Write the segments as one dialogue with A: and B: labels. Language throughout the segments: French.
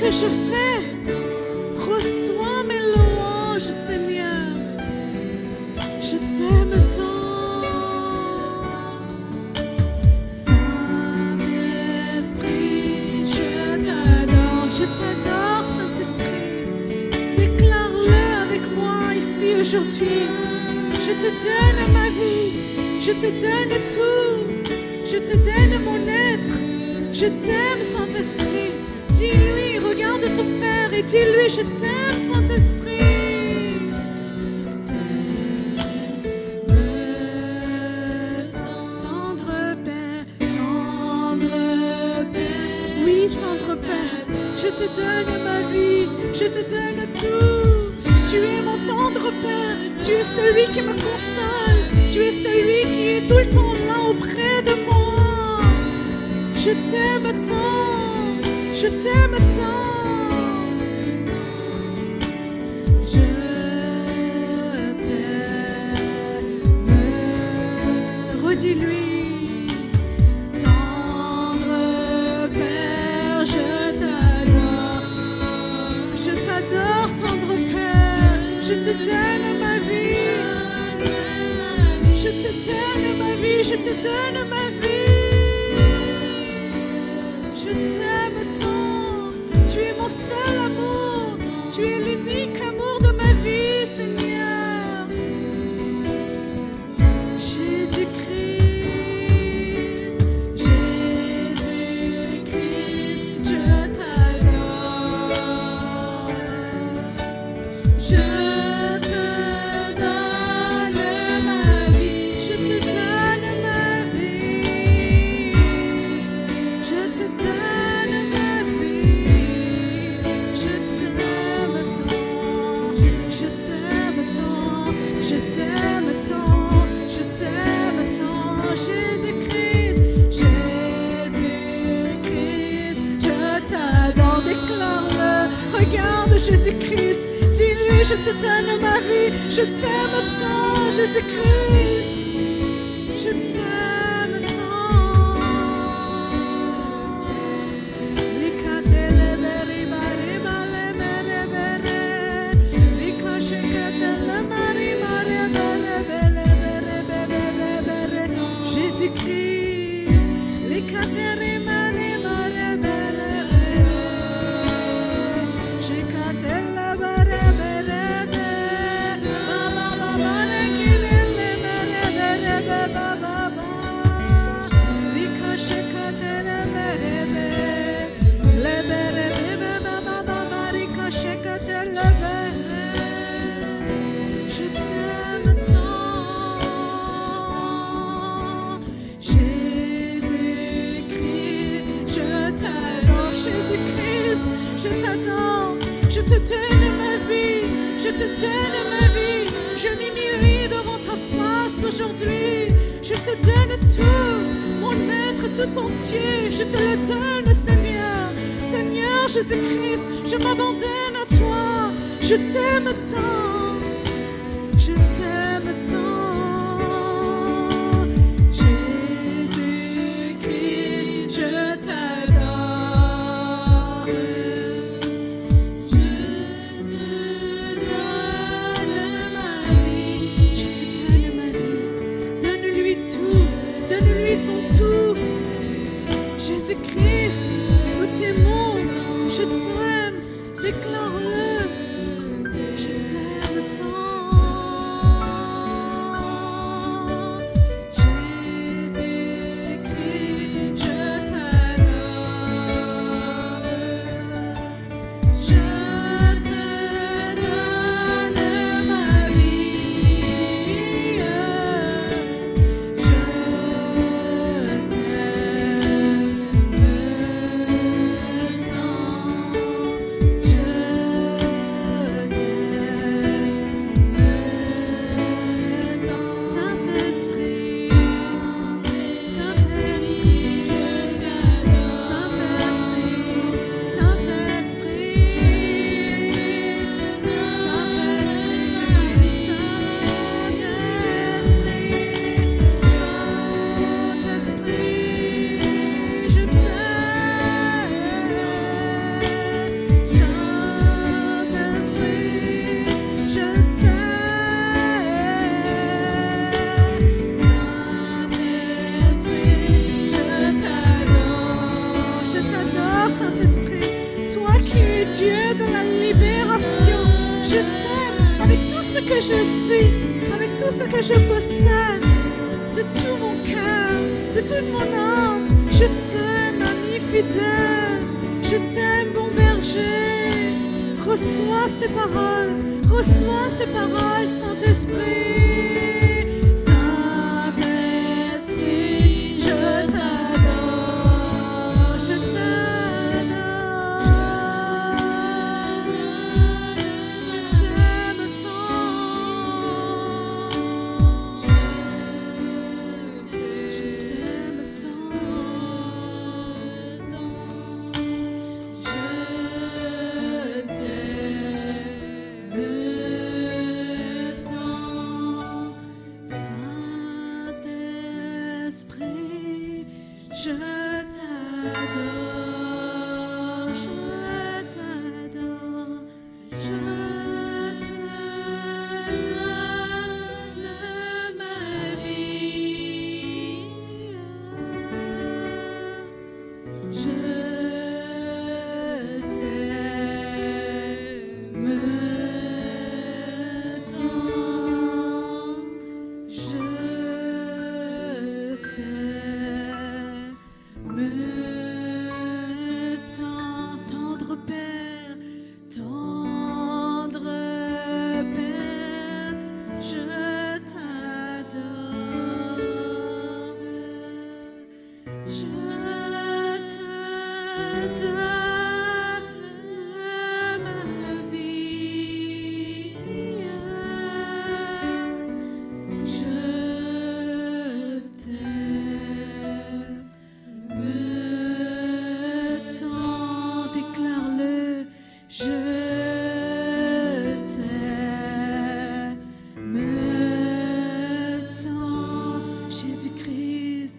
A: que je fais. Reçois mes louanges, Seigneur. Je t'aime tant. Saint-Esprit, je t'adore, Saint-Esprit. Déclare-le avec moi ici aujourd'hui. Je te donne ma vie, je te donne tout, je te donne mon être. Je t'aime, Saint-Esprit. Dis-lui, regarde ton Père et dis-lui, je t'aime, Saint-Esprit. Tendre Père, oui, tendre Père, je te donne ma vie, je te donne tout. Tu es mon tendre Père, tu es celui qui me console, tu es celui qui est tout le temps là auprès de moi. Je t'aime tant, je t'aime tant. Je t'aime, redis-lui. Tendre Père, je t'adore, tendre Père. Je te donne ma vie, je te donne ma vie, je te donne ma vie. Je t'aime tant, tu es mon seul amour, tu es l'unique amour de ma vie, Seigneur. Jésus-Christ, Jésus-Christ, je t'adore. Je te donne ma vie, je te donne ma vie. Je te donne ma vie, je t'aime tant, je t'aime tant, je t'aime tant, je t'aime tant. Jésus-Christ, Jésus-Christ, je t'adore, déclare-le. Regarde Jésus-Christ, dis-lui, je te donne ma vie, je t'aime tant, Jésus-Christ, je t'aime tant. Jésus-Christ, les cadères mare mare bere bere, j'ai cadé la bare bere bere, mama mama ne kile le mere bere baba baba, lika j'ai cadé la bere bere, le bere bebe mama mama lika j'ai cadé la bere, je t'aime tant. Jésus-Christ, je t'adore, je te donne ma vie, je te donne ma vie, je m'humilie devant ta face aujourd'hui, je te donne tout, mon être tout entier, je te le donne, Seigneur, Seigneur Jésus-Christ, je m'abandonne à toi, je t'aime tant, je t'aime tant, Jésus-Christ, je t'adore. Jésus-Christ, nous t'aimons, je t'aime, déclare-le, je t'aime que je suis, avec tout ce que je possède, de tout mon cœur, de toute mon âme. Je t'aime, ami fidèle, je t'aime, bon berger. Reçois ces paroles, Saint-Esprit. Saint-Esprit, je t'adore, je t'aime tant. Je t'adore, je t'adore, je te donne ma vie. Je t'aime tant, je tendre Père, je t'adore, je te donne ma vie, je t'aime. Déclare-le, je t'aime tant. Jésus-Christ,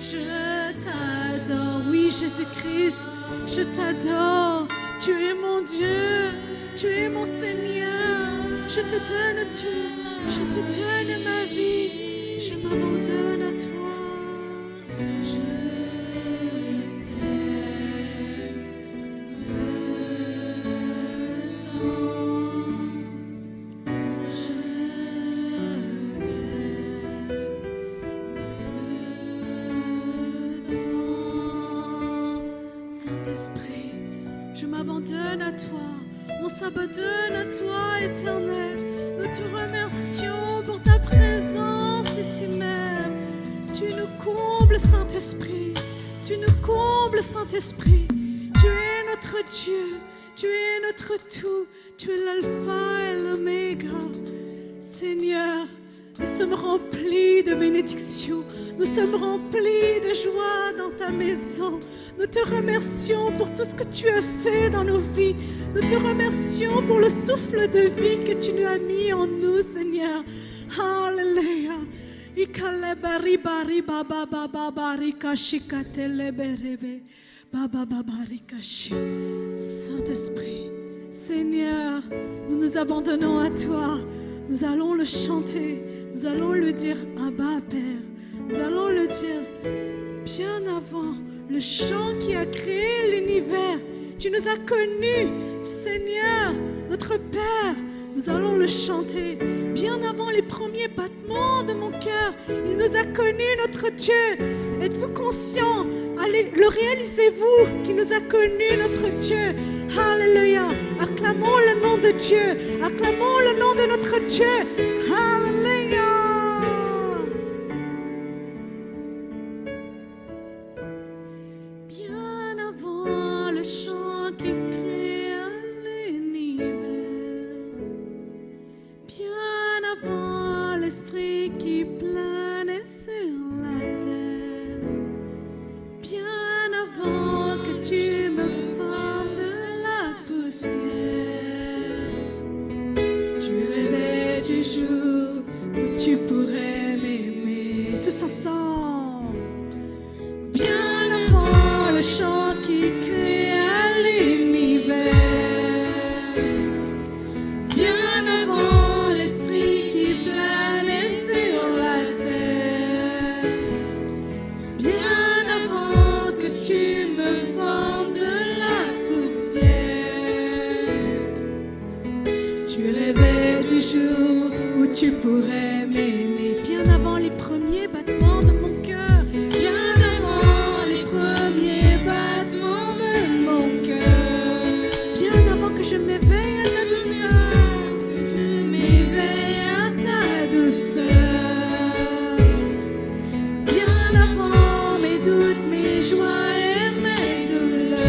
A: je t'adore. Oui, Jésus-Christ, je t'adore. Tu es mon Dieu, tu es mon Seigneur. Je te donne tout, je te donne ma vie. Je m'abandonne à toi. Je t'aime tant. Je t'aime tant. Saint-Esprit, je m'abandonne à toi. On s'abandonne à toi, Éternel. Nous te remercions pour ta présence ici même. Tu nous combles, Saint-Esprit. Tu nous combles, Saint-Esprit. Tu es notre Dieu. Tu es notre tout. Tu es l'alpha et l'oméga. Seigneur, nous sommes remplis de bénédictions. Nous sommes remplis de joie dans ta maison. Nous te remercions pour tout ce que tu as fait dans nos vies. Nous te remercions pour le souffle de vie que tu nous as mis en nous, Seigneur. Alléluia. Saint-Esprit, Seigneur, nous nous abandonnons à toi. Nous allons le chanter. Nous allons le dire, Abba, Père. Nous allons le dire bien avant le chant qui a créé l'univers. Tu nous as connus, Seigneur, notre Père. Nous allons le chanter bien avant les premiers battements de mon cœur. Il nous a connus, notre Dieu. Êtes-vous conscients? Allez, le réalisez-vous qui nous a connus, notre Dieu. Alléluia. Acclamons le nom de Dieu. Acclamons le nom de notre Dieu. Alléluia. Bien avant le chant qui créa l'univers, bien avant l'esprit qui planait sur la terre, bien avant que tu me formes de la poussière, tu rêvais du jour où tu pourrais m'aimer. Tous ensemble. Bien avant le chant qui créa l'univers, bien avant l'esprit qui planait sur la terre, bien avant que tu me formes de la poussière, rêvais du jour où tu pourrais m'aimer, bien avant les premiers battements de mon cœur, bien avant les premiers battements de mon cœur, bien avant que je m'éveille à ta douceur, je m'éveille à ta douceur, bien avant mes doutes, mes joies et mes douleurs.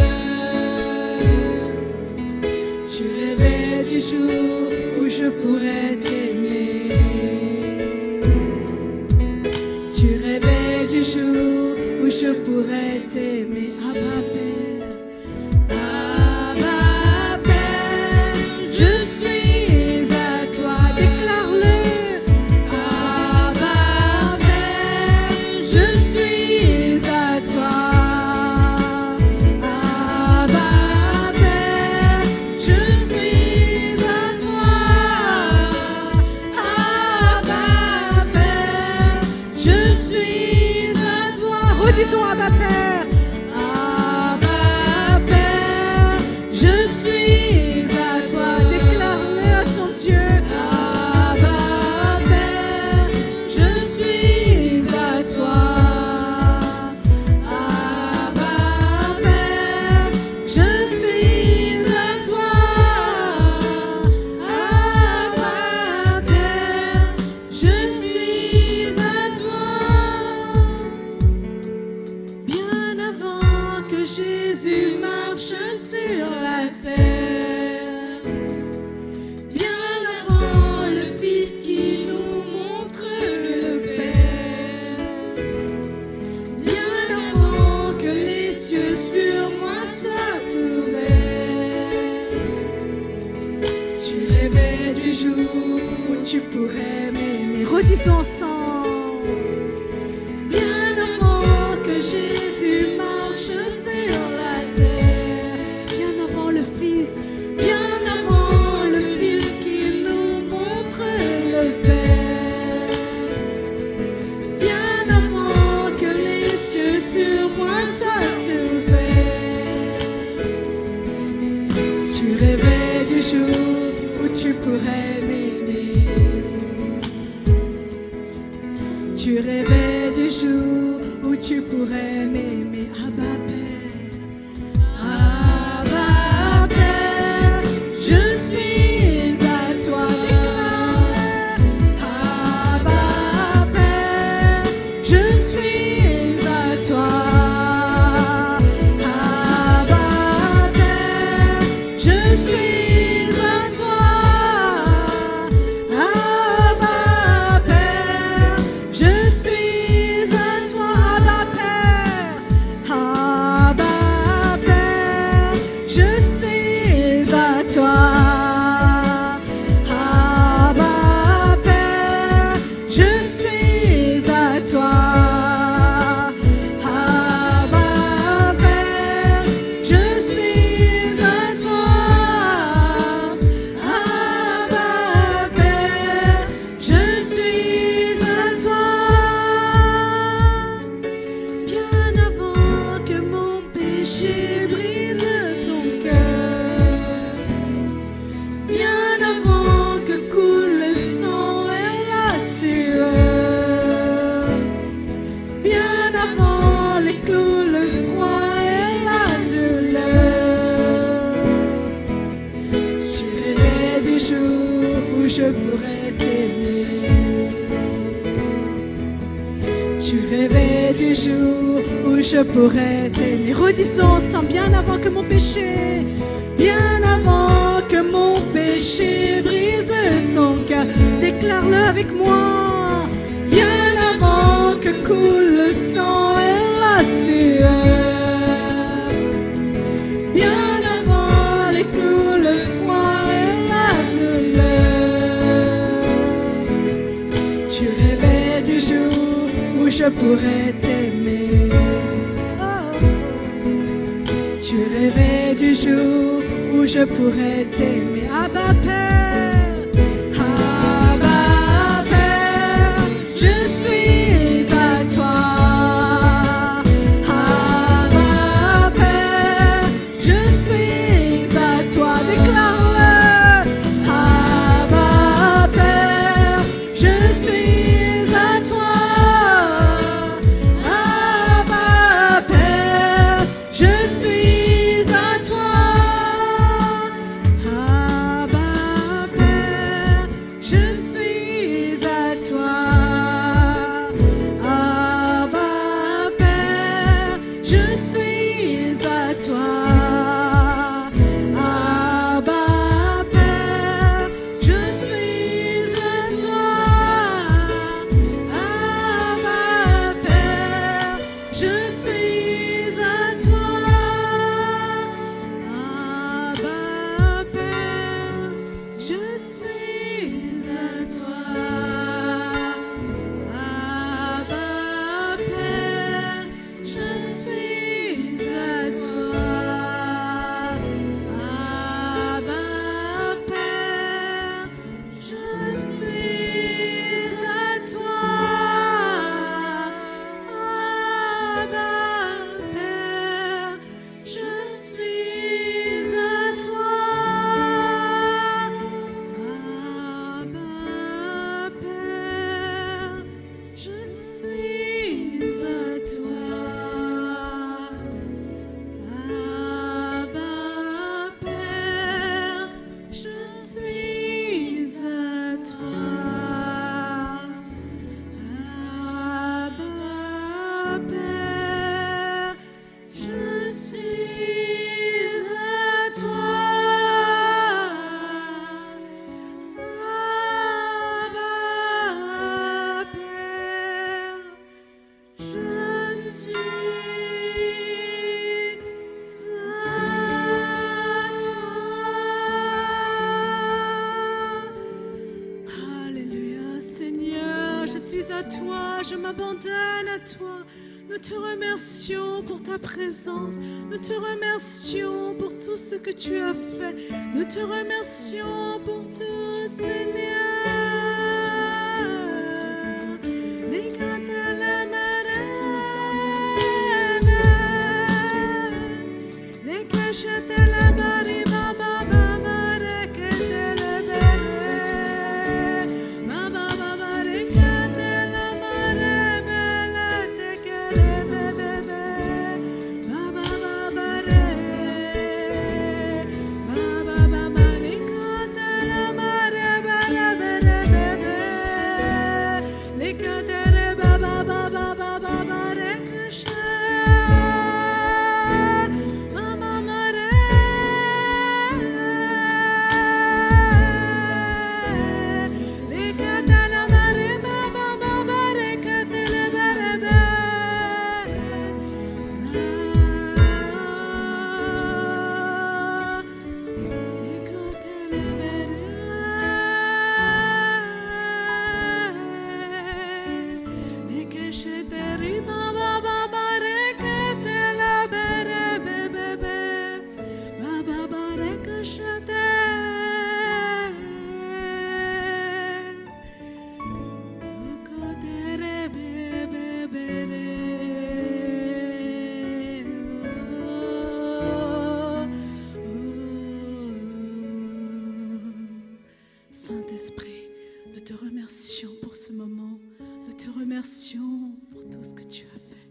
A: Tu rêvais du jour où je pourrais t'aimer. Tu rêvais du jour où je pourrais t'aimer. Abba Père, Abba Père, je suis à toi. Déclare-le. Abba Père, je suis à toi. Abba Père, je suis à toi. Abba Père, je suis à toi. Redisons Abba Père. Abba Père, je suis à toi. Déclare-le à ton Dieu. Abba Père, je suis à toi. Abba Père, je suis à toi. Abba Père, je suis à toi. Bien avant que Jésus marche sur la terre, bien avant le Fils qui nous montre le Père, bien avant que les cieux sur moi soient ouverts, tu rêvais du jour où tu pourrais m'aimer. Redisons ensemble. Bien avant que Jésus marche sur la terre, bien avant le Fils, bien avant le Fils qui nous montre le Père, bien avant que les cieux sur moi soient ouverts, tu rêvais du jour où tu pourrais m'aimer. Tu rêvais du jour où tu pourrais m'aimer. Abba Père, Abba Père, je suis à toi. Déclare-le. Abba Père, je suis à toi. Abba Père, je suis à toi. Abba Père, je suis à toi. Abba Père, Abba Père, je suis à toi. Abba Père, je suis à toi. Abba Père, je suis à toi. Abba Père, je suis à toi. Bien avant que mon péché brise ton cœur, bien avant que coule le sang et la sueur, bien avant les clous, le froid et la douleur, tu rêvais du jour où je pourrais t'aimer. Tu rêvais du jour où je pourrais t'aimer. Redisons ensemble, bien avant que mon péché, bien avant que mon péché brise ton cœur. Déclare-le avec moi. Bien avant que coule le sang et la sueur, bien avant les clous, le froid et la douleur, tu rêvais du jour où je pourrais t'aimer. Tu rêvais du jour où je pourrais t'aimer. Abba Père, Abba Père, je suis à toi. Abba Père, je suis à toi. Déclare-le. Abba je suis à toi. Abba Père, je suis à toi. Abba Père, je suis à toi. Abba Père, je suis à toi. Abba Père, je suis à toi. Abba Père, je suis à toi. Abba Père, je suis à toi. Abba Père, je suis à toi. Abba Père, je suis à toi. Abba Père, je suis à toi. Abba Père, je suis à toi. Abba Père, je suis à toi. Alléluia, Seigneur, je suis à toi, je m'abandonne à toi. Nous te remercions pour ta présence. Nous te remercions pour tout ce que tu as fait. Nous te remercions pour tout, Seigneur. Saint-Esprit, nous te remercions pour ce moment. Nous te remercions pour tout ce que tu as fait.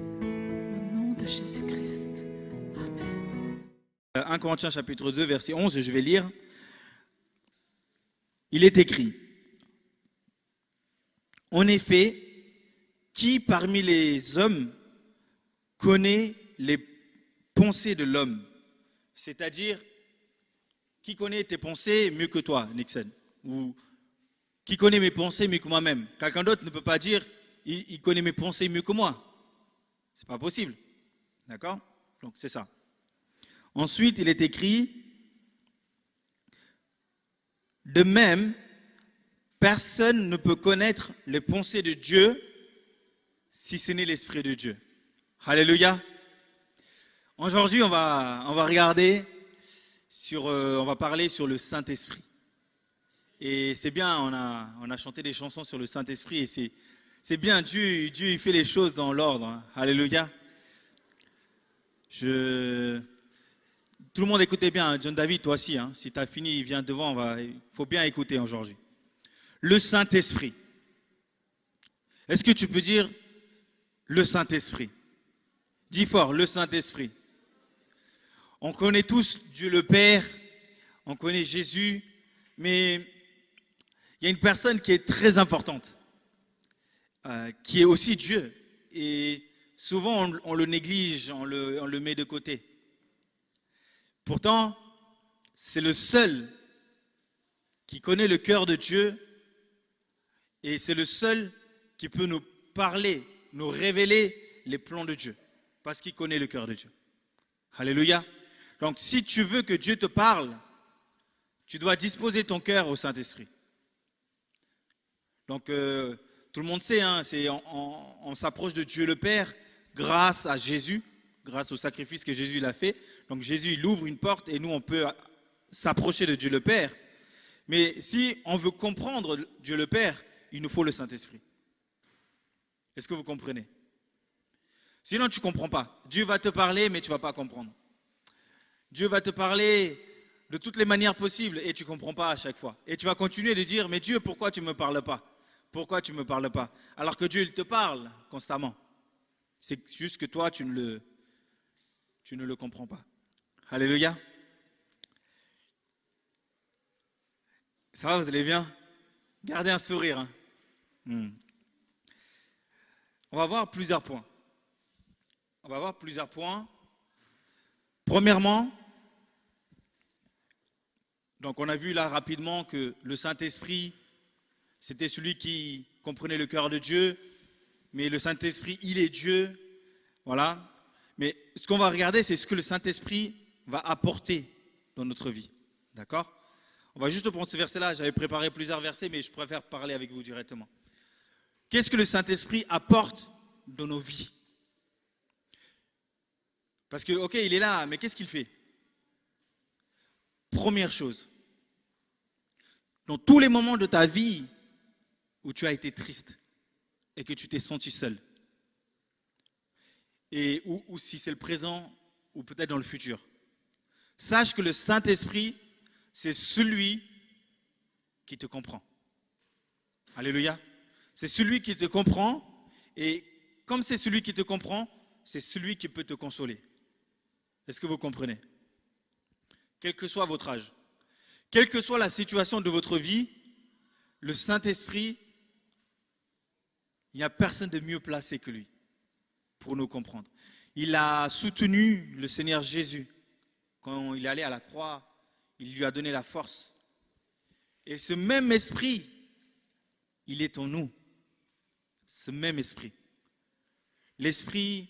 A: Au nom de Jésus-Christ. Amen.
B: 1 Corinthiens chapitre 2, verset 11, je vais lire. Il est écrit: en effet, qui parmi les hommes connaît les pensées de l'homme? C'est-à-dire, qui connaît tes pensées mieux que toi, Nixon? Ou qui connaît mes pensées mieux que moi-même? Quelqu'un d'autre ne peut pas dire il connaît mes pensées mieux que moi. C'est pas possible. D'accord? Donc c'est ça. Ensuite, il est écrit: de même, personne ne peut connaître les pensées de Dieu si ce n'est l'Esprit de Dieu. Alléluia. Aujourd'hui, on va regarder on va parler sur le Saint-Esprit. Et c'est bien, on a chanté des chansons sur le Saint-Esprit et c'est bien, Dieu il fait les choses dans l'ordre. Hein. Alléluia. Tout le monde écoutez bien, John David, toi aussi. Hein. Si tu as fini, viens devant, il faut bien écouter aujourd'hui. Le Saint-Esprit. Est-ce que tu peux dire le Saint-Esprit? Dis fort, le Saint-Esprit. On connaît tous Dieu le Père, on connaît Jésus, mais il y a une personne qui est très importante, qui est aussi Dieu. Et souvent, on le néglige, on le met de côté. Pourtant, c'est le seul qui connaît le cœur de Dieu et c'est le seul qui peut nous parler, nous révéler les plans de Dieu, parce qu'il connaît le cœur de Dieu. Alléluia. Donc, si tu veux que Dieu te parle, tu dois disposer ton cœur au Saint-Esprit. Donc, tout le monde sait, hein, on s'approche de Dieu le Père grâce à Jésus, grâce au sacrifice que Jésus a fait. Donc, Jésus, il ouvre une porte et nous, on peut s'approcher de Dieu le Père. Mais si on veut comprendre Dieu le Père, il nous faut le Saint-Esprit. Est-ce que vous comprenez? Sinon, tu ne comprends pas. Dieu va te parler, mais tu ne vas pas comprendre. Dieu va te parler de toutes les manières possibles et tu ne comprends pas à chaque fois. Et tu vas continuer de dire, mais Dieu, pourquoi tu ne me parles pas? Pourquoi tu ne me parles pas? Alors que Dieu, il te parle constamment. C'est juste que toi, tu ne le comprends pas. Alléluia. Ça va, vous allez bien? Gardez un sourire. Hein. On va voir plusieurs points. Premièrement, donc on a vu là rapidement que le Saint-Esprit, c'était celui qui comprenait le cœur de Dieu, mais le Saint-Esprit, il est Dieu, voilà. Mais ce qu'on va regarder, c'est ce que le Saint-Esprit va apporter dans notre vie, d'accord? On va juste prendre ce verset-là, j'avais préparé plusieurs versets, mais je préfère parler avec vous directement. Qu'est-ce que le Saint-Esprit apporte dans nos vies? Parce que, ok, il est là, mais qu'est-ce qu'il fait? Première chose, dans tous les moments de ta vie où tu as été triste et que tu t'es senti seul, et ou si c'est le présent ou peut-être dans le futur, sache que le Saint-Esprit, c'est celui qui te comprend. Alléluia. C'est celui qui te comprend et comme c'est celui qui te comprend, c'est celui qui peut te consoler. Est-ce que vous comprenez? Quel que soit votre âge, quelle que soit la situation de votre vie, le Saint-Esprit, il n'y a personne de mieux placé que lui pour nous comprendre. Il a soutenu le Seigneur Jésus quand il est allé à la croix, il lui a donné la force. Et ce même esprit, il est en nous. Ce même esprit. L'esprit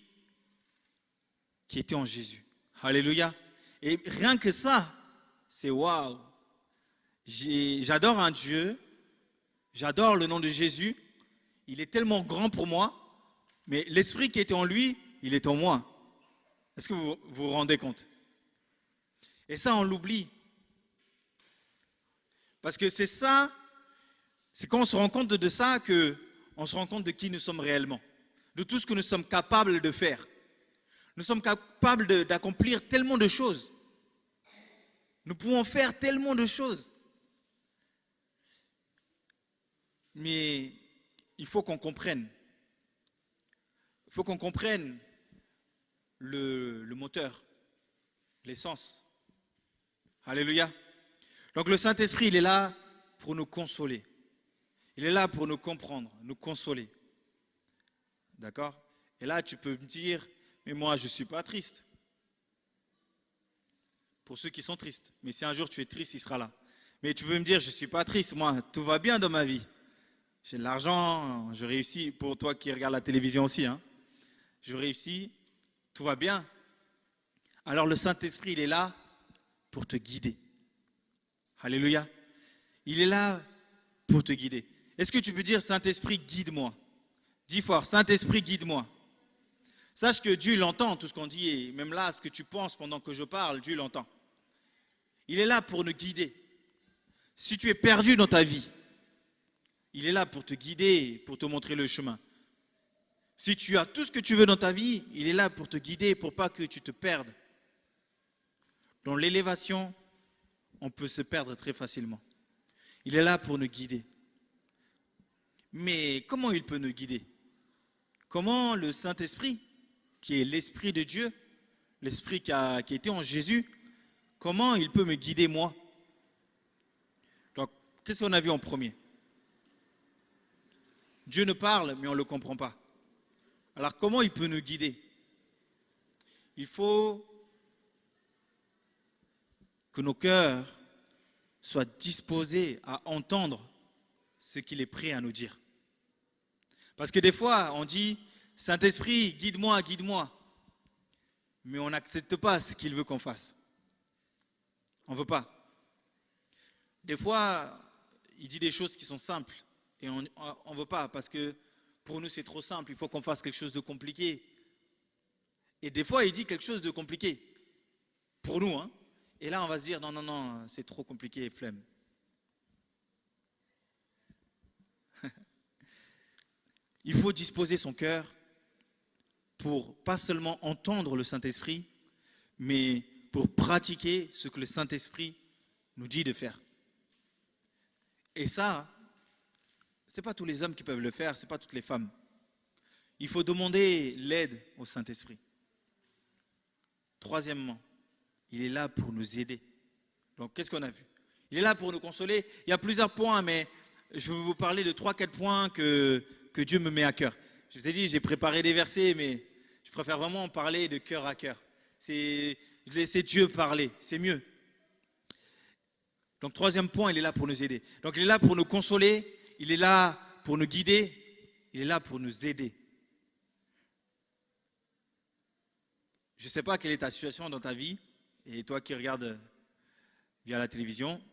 B: qui était en Jésus. Alléluia. Et rien que ça, c'est waouh. J'adore un Dieu, j'adore le nom de Jésus. Il est tellement grand pour moi, mais l'esprit qui était en lui, il est en moi. Est-ce que vous vous rendez compte? Et ça, on l'oublie. Parce que c'est ça, c'est quand on se rend compte de ça qu'on se rend compte de qui nous sommes réellement, de tout ce que nous sommes capables de faire. Nous sommes capables d'accomplir tellement de choses. Nous pouvons faire tellement de choses. Mais il faut qu'on comprenne. Il faut qu'on comprenne le moteur, l'essence. Alléluia. Donc le Saint-Esprit, il est là pour nous consoler. Il est là pour nous comprendre, nous consoler. D'accord? Et là, tu peux me dire, mais moi, je ne suis pas triste. Pour ceux qui sont tristes. Mais si un jour tu es triste, il sera là. Mais tu peux me dire, je ne suis pas triste. Moi, tout va bien dans ma vie. J'ai de l'argent, je réussis. Pour toi qui regarde la télévision aussi, hein. Je réussis, tout va bien. Alors le Saint-Esprit, il est là pour te guider. Alléluia. Il est là pour te guider. Est-ce que tu peux dire, Saint-Esprit, guide-moi? Dis fort, Saint-Esprit, guide-moi. Sache que Dieu l'entend, tout ce qu'on dit, et même là, ce que tu penses pendant que je parle, Dieu l'entend. Il est là pour nous guider. Si tu es perdu dans ta vie, il est là pour te guider, pour te montrer le chemin. Si tu as tout ce que tu veux dans ta vie, il est là pour te guider, pour pas que tu te perdes. Dans l'élévation, on peut se perdre très facilement. Il est là pour nous guider. Mais comment il peut nous guider? Comment le Saint-Esprit, qui est l'Esprit de Dieu, l'Esprit qui a été en Jésus, comment il peut me guider moi? Donc, qu'est-ce qu'on a vu en premier? Dieu nous parle, mais on ne le comprend pas. Alors comment il peut nous guider? Il faut que nos cœurs soient disposés à entendre ce qu'il est prêt à nous dire. Parce que des fois, on dit, Saint-Esprit, guide-moi, guide-moi. Mais on n'accepte pas ce qu'il veut qu'on fasse. On ne veut pas. Des fois, il dit des choses qui sont simples et on ne veut pas parce que pour nous, c'est trop simple. Il faut qu'on fasse quelque chose de compliqué. Et des fois, il dit quelque chose de compliqué pour nous. Hein. Et là, on va se dire, non, non, non, c'est trop compliqué, flemme. Il faut disposer son cœur pour pas seulement entendre le Saint-Esprit, mais pour pratiquer ce que le Saint-Esprit nous dit de faire. Et ça, ce n'est pas tous les hommes qui peuvent le faire, ce n'est pas toutes les femmes. Il faut demander l'aide au Saint-Esprit. Troisièmement, il est là pour nous aider. Donc, qu'est-ce qu'on a vu? Il est là pour nous consoler. Il y a plusieurs points, mais je vais vous parler de 3-4 points que Dieu me met à cœur. Je vous ai dit, j'ai préparé des versets, mais je préfère vraiment en parler de cœur à cœur. C'est laisser Dieu parler, c'est mieux. Donc, troisième point, il est là pour nous aider. Donc, il est là pour nous consoler, il est là pour nous guider, il est là pour nous aider. Je ne sais pas quelle est ta situation dans ta vie, et toi qui regardes via la télévision,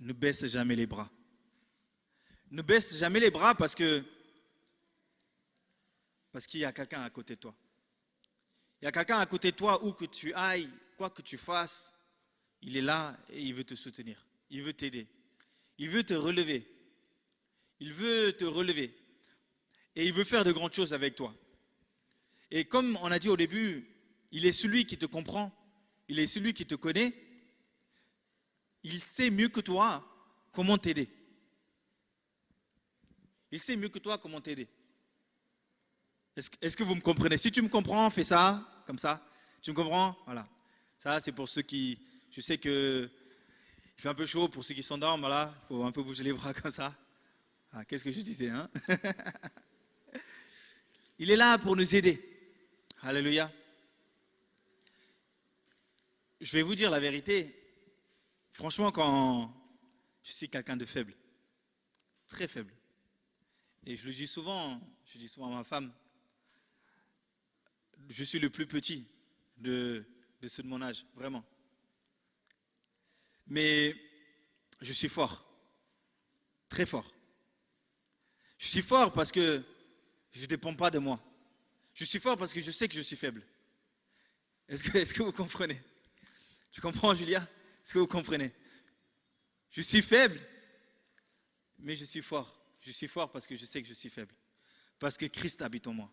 B: ne baisse jamais les bras. Ne baisse jamais les bras parce qu'il y a quelqu'un à côté de toi. Il y a quelqu'un à côté de toi où que tu ailles, quoi que tu fasses, il est là et il veut te soutenir. Il veut t'aider. Il veut te relever. Il veut te relever. Et il veut faire de grandes choses avec toi. Et comme on a dit au début, il est celui qui te comprend. Il est celui qui te connaît. Il sait mieux que toi comment t'aider. Il sait mieux que toi comment t'aider. Est-ce que vous me comprenez? Si tu me comprends, fais ça, comme ça. Tu me comprends? Voilà. Ça, c'est pour ceux qui... Je sais que il fait un peu chaud pour ceux qui s'endorment. Voilà. Il faut un peu bouger les bras comme ça. Ah, qu'est-ce que je disais, hein? Il est là pour nous aider. Alléluia. Je vais vous dire la vérité. Franchement, quand je suis quelqu'un de faible, très faible, et je dis souvent à ma femme, je suis le plus petit de ceux de mon âge, vraiment. Mais je suis fort, très fort. Je suis fort parce que je ne dépends pas de moi. Je suis fort parce que je sais que je suis faible. Est-ce que vous comprenez? Tu comprends, Julia? Est-ce que vous comprenez? Je suis faible, mais je suis fort. Je suis fort parce que je sais que je suis faible. Parce que Christ habite en moi.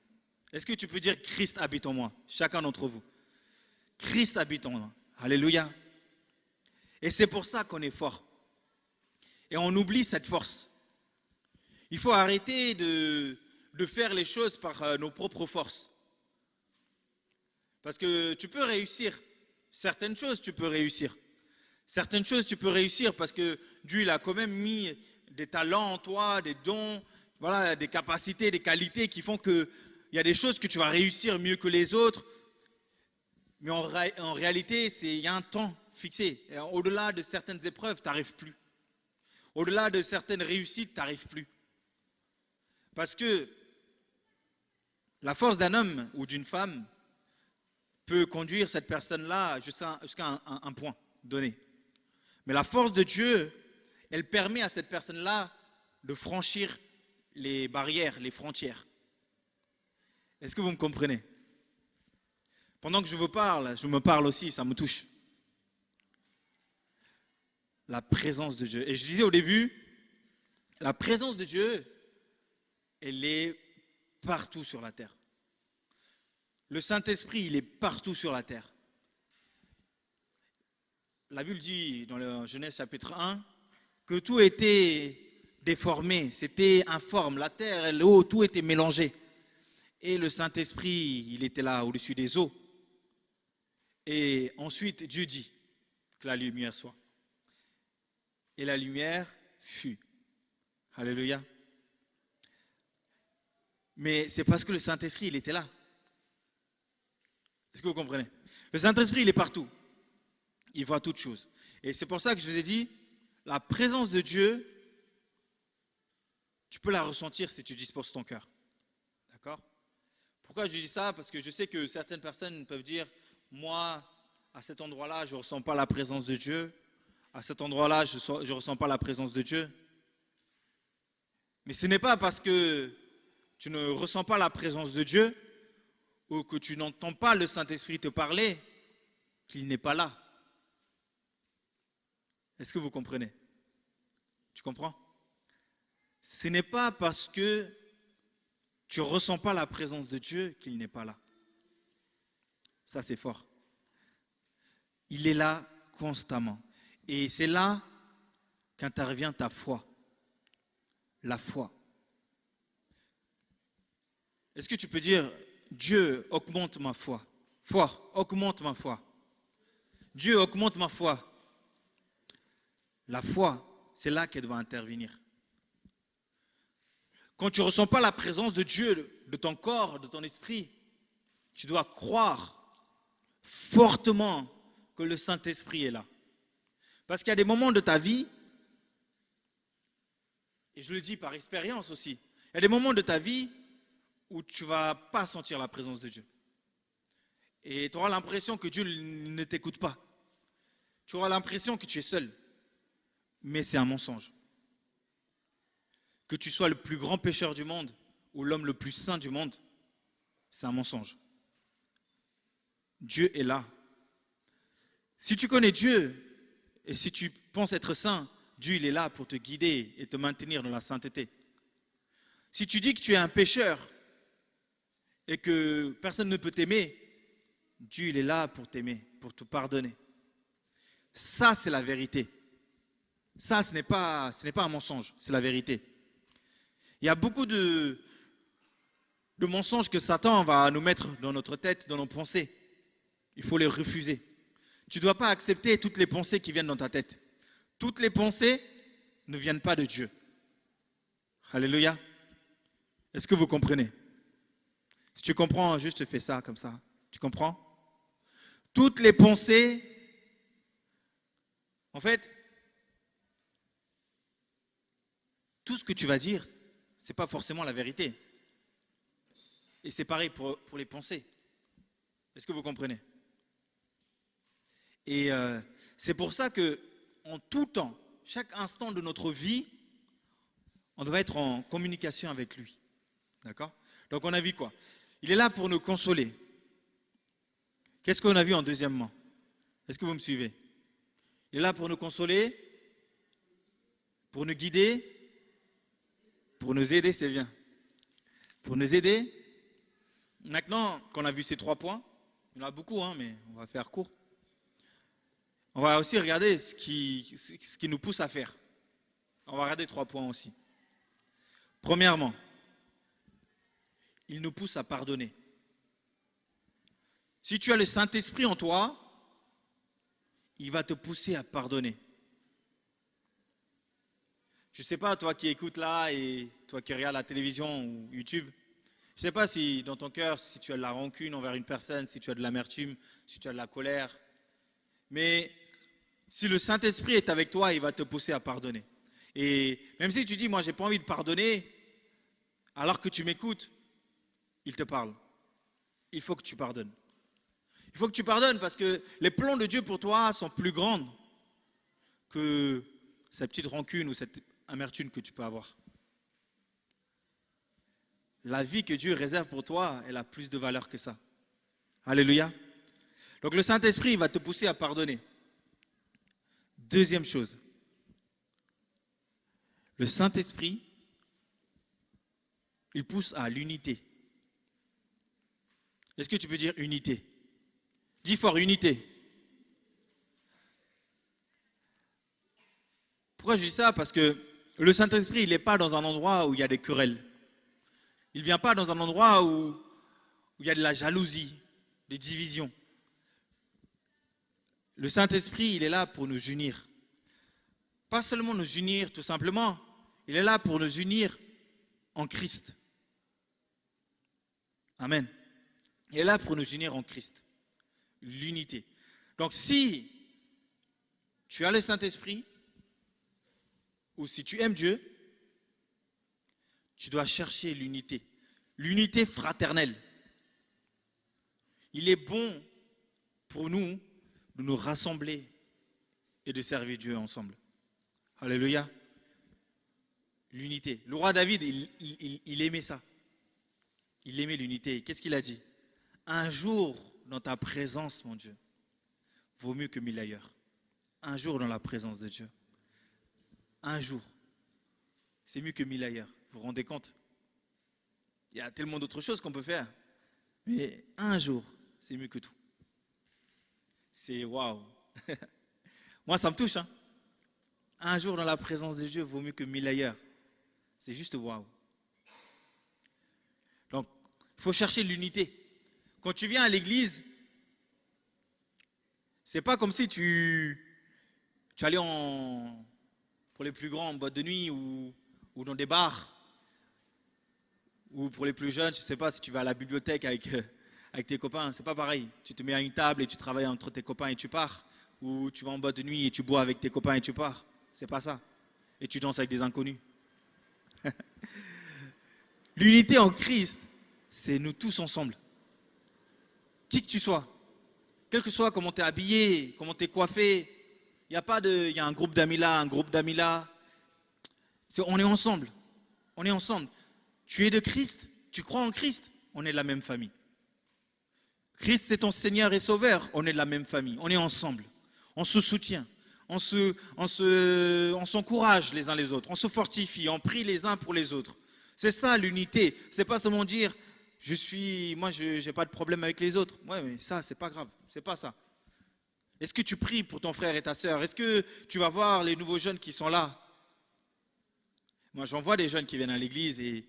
B: Est-ce que tu peux dire Christ habite en moi? Chacun d'entre vous. Christ habite en moi. Alléluia. Et c'est pour ça qu'on est fort. Et on oublie cette force. Il faut arrêter de faire les choses par nos propres forces. Parce que tu peux réussir. Certaines choses, tu peux réussir. Certaines choses, tu peux réussir parce que Dieu il a quand même mis des talents en toi, des dons, voilà, des capacités, des qualités qui font qu'il y a des choses que tu vas réussir mieux que les autres. Mais en réalité, il y a un temps fixé. Et au-delà de certaines épreuves, tu n'arrives plus. Au-delà de certaines réussites, tu n'arrives plus. Parce que la force d'un homme ou d'une femme peut conduire cette personne-là jusqu'à un point donné. Mais la force de Dieu, elle permet à cette personne-là de franchir les barrières, les frontières. Est-ce que vous me comprenez? Pendant que je vous parle, je me parle aussi, ça me touche. La présence de Dieu. Et je disais au début, la présence de Dieu, elle est partout sur la terre. Le Saint-Esprit, il est partout sur la terre. La Bible dit dans le Genèse chapitre 1 que tout était déformé, c'était informe, la terre et l'eau, tout était mélangé. Et le Saint-Esprit, il était là au-dessus des eaux. Et ensuite, Dieu dit que la lumière soit. Et la lumière fut. Alléluia. Mais c'est parce que le Saint-Esprit, il était là. Est-ce que vous comprenez? Le Saint-Esprit, il est partout. Il voit toutes choses. Et c'est pour ça que je vous ai dit, la présence de Dieu, tu peux la ressentir si tu disposes ton cœur. D'accord? Pourquoi je dis ça? Parce que je sais que certaines personnes peuvent dire, moi, à cet endroit-là, je ne ressens pas la présence de Dieu. À cet endroit-là, je ne ressens pas la présence de Dieu. Mais ce n'est pas parce que tu ne ressens pas la présence de Dieu ou que tu n'entends pas le Saint-Esprit te parler qu'il n'est pas là. Est-ce que vous comprenez? Tu comprends? Ce n'est pas parce que tu ne ressens pas la présence de Dieu qu'il n'est pas là. Ça, c'est fort. Il est là constamment. Et c'est là qu'intervient ta foi. La foi. Est-ce que tu peux dire, Dieu augmente ma foi? Foi, augmente ma foi. Dieu augmente ma foi. La foi, c'est là qu'elle doit intervenir. Quand tu ne ressens pas la présence de Dieu, de ton corps, de ton esprit, tu dois croire fortement que le Saint-Esprit est là. Parce qu'il y a des moments de ta vie, et je le dis par expérience aussi, il y a des moments de ta vie où tu ne vas pas sentir la présence de Dieu. Et tu auras l'impression que Dieu ne t'écoute pas. Tu auras l'impression que tu es seul. Mais c'est un mensonge. Que tu sois le plus grand pécheur du monde ou l'homme le plus saint du monde, c'est un mensonge. Dieu est là. Si tu connais Dieu et si tu penses être saint, Dieu il est là pour te guider et te maintenir dans la sainteté. Si tu dis que tu es un pécheur et que personne ne peut t'aimer, Dieu il est là pour t'aimer, pour te pardonner. Ça c'est la vérité. Ça ce n'est pas un mensonge, c'est la vérité. Il y a beaucoup de mensonges que Satan va nous mettre dans notre tête, dans nos pensées. Il faut les refuser. Tu ne dois pas accepter toutes les pensées qui viennent dans ta tête. Toutes les pensées ne viennent pas de Dieu. Alléluia. Est-ce que vous comprenez? Si tu comprends, juste fais ça comme ça. Tu comprends? Toutes les pensées, en fait, tout ce que tu vas dire, ce n'est pas forcément la vérité. Et c'est pareil pour les pensées. Est-ce que vous comprenez? Et c'est pour ça que en tout temps, chaque instant de notre vie, on doit être en communication avec lui. D'accord? Donc on a vu quoi? Il est là pour nous consoler. Qu'est-ce qu'on a vu en deuxièmement? Est-ce que vous me suivez? Il est là pour nous consoler, pour nous guider, pour nous aider, c'est bien. Pour nous aider. Maintenant qu'on a vu ces 3 points, il y en a beaucoup, mais on va faire court. On va aussi regarder ce qui nous pousse à faire. On va regarder 3 points aussi. Premièrement, il nous pousse à pardonner. Si tu as le Saint-Esprit en toi, il va te pousser à pardonner. Je ne sais pas, toi qui écoutes là et toi qui regardes la télévision ou YouTube, je ne sais pas si dans ton cœur, si tu as de la rancune envers une personne, si tu as de l'amertume, si tu as de la colère. Mais si le Saint-Esprit est avec toi, il va te pousser à pardonner. Et même si tu dis, moi, je n'ai pas envie de pardonner, alors que tu m'écoutes, il te parle. Il faut que tu pardonnes. Il faut que tu pardonnes parce que les plans de Dieu pour toi sont plus grands que cette petite rancune ou cette amertume que tu peux avoir. La vie que Dieu réserve pour toi, elle a plus de valeur que ça. Alléluia. Donc le Saint-Esprit va te pousser à pardonner. Deuxième chose, le Saint-Esprit, il pousse à l'unité. Est-ce que tu peux dire unité? Dis fort, unité. Pourquoi je dis ça? Parce que le Saint-Esprit, il n'est pas dans un endroit où il y a des querelles. Il ne vient pas dans un endroit où il y a de la jalousie, des divisions. Le Saint-Esprit, il est là pour nous unir. Pas seulement nous unir tout simplement, il est là pour nous unir en Christ. Amen. Il est là pour nous unir en Christ. L'unité. Donc si tu as le Saint-Esprit, ou si tu aimes Dieu, tu dois chercher l'unité. L'unité fraternelle. Il est bon pour nous de nous rassembler et de servir Dieu ensemble. Alléluia. L'unité. Le roi David, il aimait ça. Il aimait l'unité. Qu'est-ce qu'il a dit? Un jour dans ta présence, mon Dieu, vaut mieux que 1000 ailleurs. Un jour dans la présence de Dieu. Un jour. C'est mieux que 1000 ailleurs. Vous vous rendez compte? Il y a tellement d'autres choses qu'on peut faire. Mais un jour, c'est mieux que tout. C'est waouh. Moi, ça me touche. Hein? Un jour dans la présence de Dieu vaut mieux que 1000 ailleurs. C'est juste waouh. Donc, il faut chercher l'unité. Quand tu viens à l'église, c'est pas comme si tu allais pour les plus grands en boîte de nuit ou dans des bars. Ou pour les plus jeunes, je ne sais pas si tu vas à la bibliothèque avec tes copains, c'est pas pareil. Tu te mets à une table et tu travailles entre tes copains et tu pars. Ou tu vas en boîte de nuit et tu bois avec tes copains et tu pars. C'est pas ça. Et tu danses avec des inconnus. L'unité en Christ, c'est nous tous ensemble. Qui que tu sois, quel que soit comment tu es habillé, comment tu es coiffé, il y a un groupe d'amis là, un groupe d'amis là. On est ensemble. On est ensemble. Tu es de Christ, tu crois en Christ, on est de la même famille. Christ, c'est ton Seigneur et Sauveur, on est de la même famille, on est ensemble. On se soutient, on s'encourage les uns les autres, on se fortifie, on prie les uns pour les autres. C'est ça l'unité, c'est pas seulement dire moi je n'ai pas de problème avec les autres. Ouais, mais ça, c'est pas grave, c'est pas ça. Est-ce que tu pries pour ton frère et ta sœur? Est-ce que tu vas voir les nouveaux jeunes qui sont là? Moi, j'en vois des jeunes qui viennent à l'église et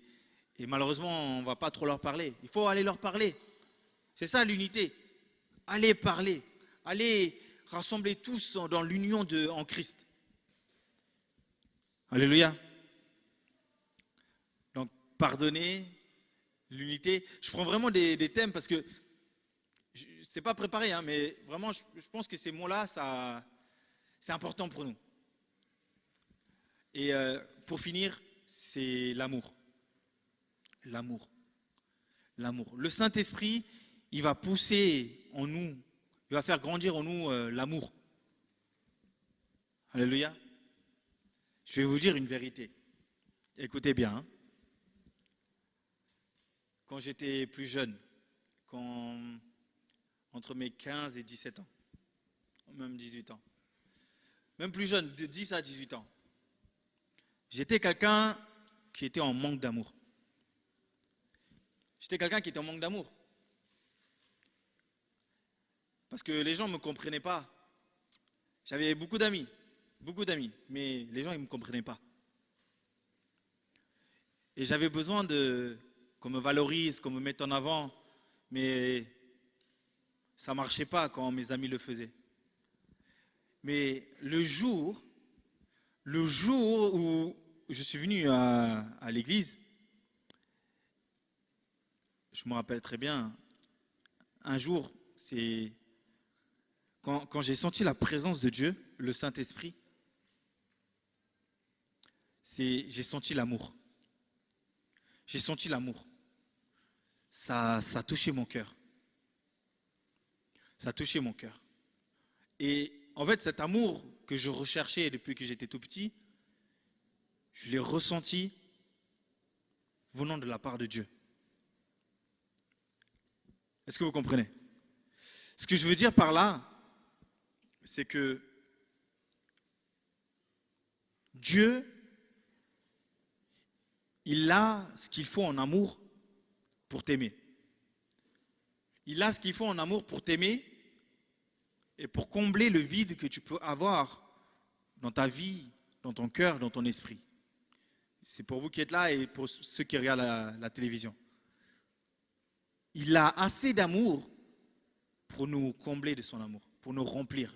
B: malheureusement, on ne va pas trop leur parler. Il faut aller leur parler. C'est ça l'unité. Allez parler. Allez rassembler tous dans l'union en Christ. Alléluia. Donc, pardonner, l'unité. Je prends vraiment des thèmes parce que c'est pas préparé, hein, mais vraiment, je pense que ces mots-là, c'est important pour nous. Et pour finir, c'est l'amour. L'amour. L'amour. Le Saint-Esprit, il va pousser en nous, il va faire grandir en nous l'amour. Alléluia. Je vais vous dire une vérité. Écoutez bien. Hein. Quand j'étais plus jeune, entre mes 15 et 17 ans, même 18 ans, même plus jeune, de 10 à 18 ans, j'étais quelqu'un qui était en manque d'amour. J'étais quelqu'un qui était en manque d'amour. Parce que les gens ne me comprenaient pas. J'avais beaucoup d'amis, mais les gens ils ne me comprenaient pas. Et j'avais besoin qu'on me valorise, qu'on me mette en avant, mais ça ne marchait pas quand mes amis le faisaient. Mais le jour où je suis venu à l'église, je me rappelle très bien, un jour, c'est quand j'ai senti la présence de Dieu, le Saint-Esprit, j'ai senti l'amour. J'ai senti l'amour. Ça a touché mon cœur. Ça a touché mon cœur. Et en fait, cet amour que je recherchais depuis que j'étais tout petit, je l'ai ressenti venant de la part de Dieu. Est-ce que vous comprenez? Ce que je veux dire par là, c'est que Dieu, il a ce qu'il faut en amour pour t'aimer. Il a ce qu'il faut en amour pour t'aimer et pour combler le vide que tu peux avoir dans ta vie, dans ton cœur, dans ton esprit. C'est pour vous qui êtes là et pour ceux qui regardent la télévision. Il a assez d'amour pour nous combler de son amour, pour nous remplir.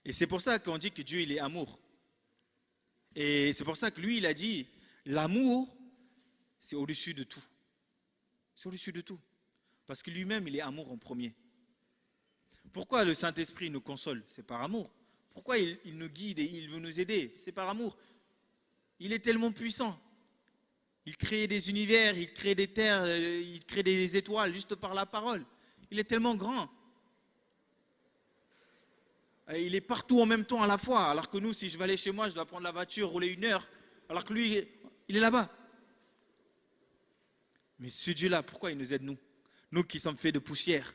B: Et c'est pour ça qu'on dit que Dieu, il est amour. Et c'est pour ça que lui, il a dit, l'amour, c'est au-dessus de tout. C'est au-dessus de tout. Parce que lui-même, il est amour en premier. Pourquoi le Saint-Esprit nous console? C'est par amour. Pourquoi il nous guide et il veut nous aider? C'est par amour. Il est tellement puissant. Il crée des univers, il crée des terres, il crée des étoiles juste par la parole. Il est tellement grand. Et il est partout en même temps à la fois. Alors que nous, si je vais aller chez moi, je dois prendre la voiture, rouler 1 heure. Alors que lui, il est là-bas. Mais ce Dieu-là, pourquoi il nous aide, nous? Nous qui sommes faits de poussière.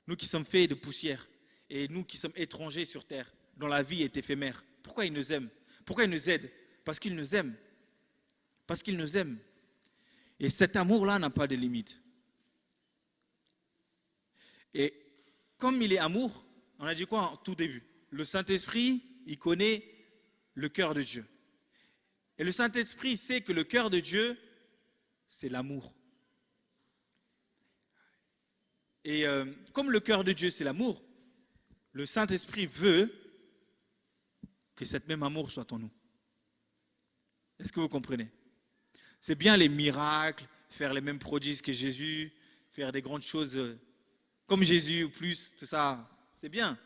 B: Nous qui sommes faits de poussière. Et nous qui sommes étrangers sur terre, dont la vie est éphémère. Pourquoi il nous aime? Pourquoi il nous aide? Parce qu'il nous aime. Parce qu'il nous aime. Et cet amour-là n'a pas de limite. Et comme il est amour, on a dit quoi en tout début? Le Saint-Esprit, il connaît le cœur de Dieu. Et le Saint-Esprit sait que le cœur de Dieu, c'est l'amour. Et comme le cœur de Dieu, c'est l'amour, le Saint-Esprit veut que cet même amour soit en nous. Est-ce que vous comprenez? C'est bien les miracles, faire les mêmes prodiges que Jésus, faire des grandes choses comme Jésus ou plus, tout ça, c'est bien.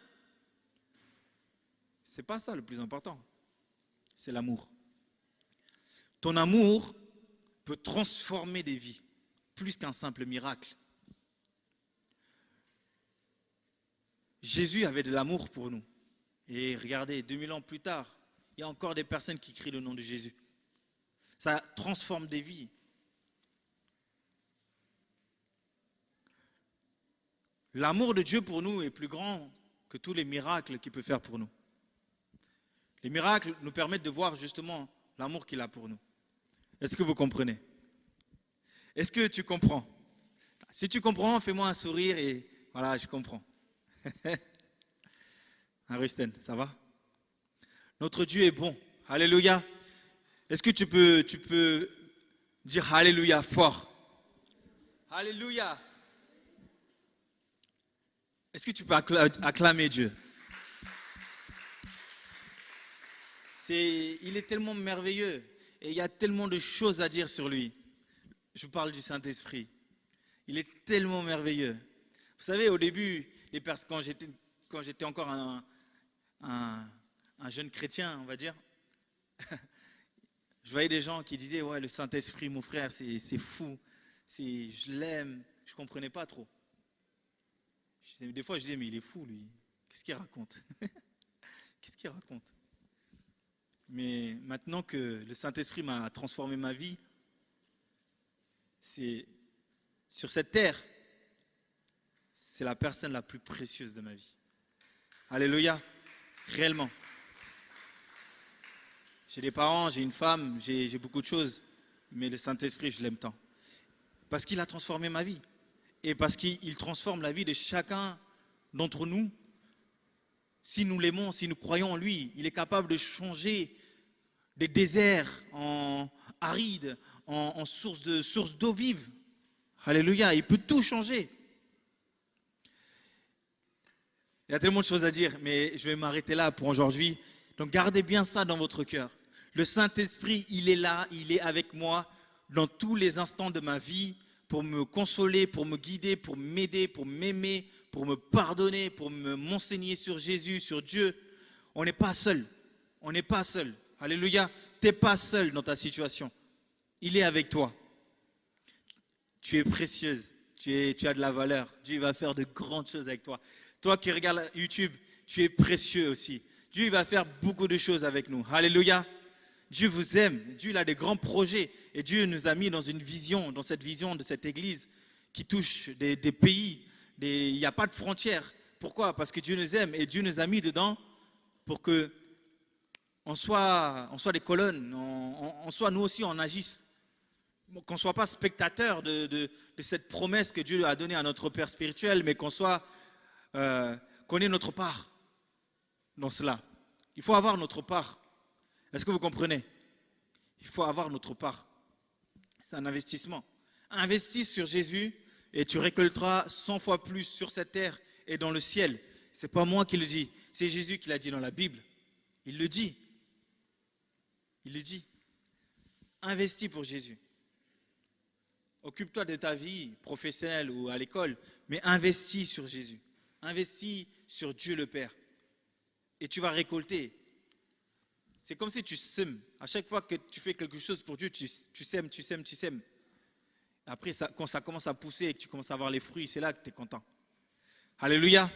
B: C'est pas ça le plus important. C'est l'amour. Ton amour peut transformer des vies, plus qu'un simple miracle. Jésus avait de l'amour pour nous. Et regardez, 2000 ans plus tard, il y a encore des personnes qui crient le nom de Jésus. Ça transforme des vies. L'amour de Dieu pour nous est plus grand que tous les miracles qu'il peut faire pour nous. Les miracles nous permettent de voir justement l'amour qu'il a pour nous. Est-ce que vous comprenez? Est-ce que tu comprends? Si tu comprends, fais-moi un sourire et voilà, je comprends. Rusten, ça va? Notre Dieu est bon. Alléluia. Est-ce que tu peux dire Alléluia fort? Alléluia. Est-ce que tu peux acclamer Dieu? Il est tellement merveilleux et il y a tellement de choses à dire sur lui. Je parle du Saint-Esprit. Il est tellement merveilleux. Vous savez, au début, quand j'étais encore un jeune chrétien, on va dire, je voyais des gens qui disaient, ouais, le Saint-Esprit, mon frère, c'est fou, je l'aime, je ne comprenais pas trop. Des fois, je disais, mais il est fou, lui, qu'est-ce qu'il raconte? Qu'est-ce qu'il raconte? Mais maintenant que le Saint-Esprit m'a transformé ma vie, c'est sur cette terre, c'est la personne la plus précieuse de ma vie. Alléluia, réellement. J'ai des parents, j'ai une femme, j'ai beaucoup de choses, mais le Saint-Esprit, je l'aime tant. Parce qu'il a transformé ma vie. Et parce qu'il transforme la vie de chacun d'entre nous. Si nous l'aimons, si nous croyons en lui, il est capable de changer des déserts en arides, en sources d'eau vive. Alléluia, il peut tout changer. Il y a tellement de choses à dire, mais je vais m'arrêter là pour aujourd'hui. Donc gardez bien ça dans votre cœur. Le Saint-Esprit, il est là, il est avec moi dans tous les instants de ma vie pour me consoler, pour me guider, pour m'aider, pour m'aimer, pour me pardonner, pour m'enseigner sur Jésus, sur Dieu. On n'est pas seul. On n'est pas seul. Alléluia. Tu n'es pas seul dans ta situation. Il est avec toi. Tu es précieuse. Tu as de la valeur. Dieu va faire de grandes choses avec toi. Toi qui regardes YouTube, tu es précieux aussi. Dieu va faire beaucoup de choses avec nous. Alléluia. Dieu vous aime. Dieu il a des grands projets. Et Dieu nous a mis dans une vision, dans cette vision de cette église qui touche des pays. Il n'y a pas de frontières. Pourquoi? Parce que Dieu nous aime et Dieu nous a mis dedans pour que on soit des colonnes, on soit nous aussi, on agisse. Qu'on ne soit pas spectateur de cette promesse que Dieu a donnée à notre Père spirituel, mais qu'on ait notre part dans cela. Il faut avoir notre part. Est-ce que vous comprenez? Il faut avoir notre part. C'est un investissement. Investis sur Jésus et tu récolteras 100 fois plus sur cette terre et dans le ciel. Ce n'est pas moi qui le dis, c'est Jésus qui l'a dit dans la Bible. Il le dit. Il le dit. Investis pour Jésus. Occupe-toi de ta vie professionnelle ou à l'école, mais investis sur Jésus. Investis sur Dieu le Père. Et tu vas récolter. C'est comme si tu sèmes. À chaque fois que tu fais quelque chose pour Dieu, tu sèmes. Après, quand ça commence à pousser et que tu commences à avoir les fruits, c'est là que tu es content. Alléluia.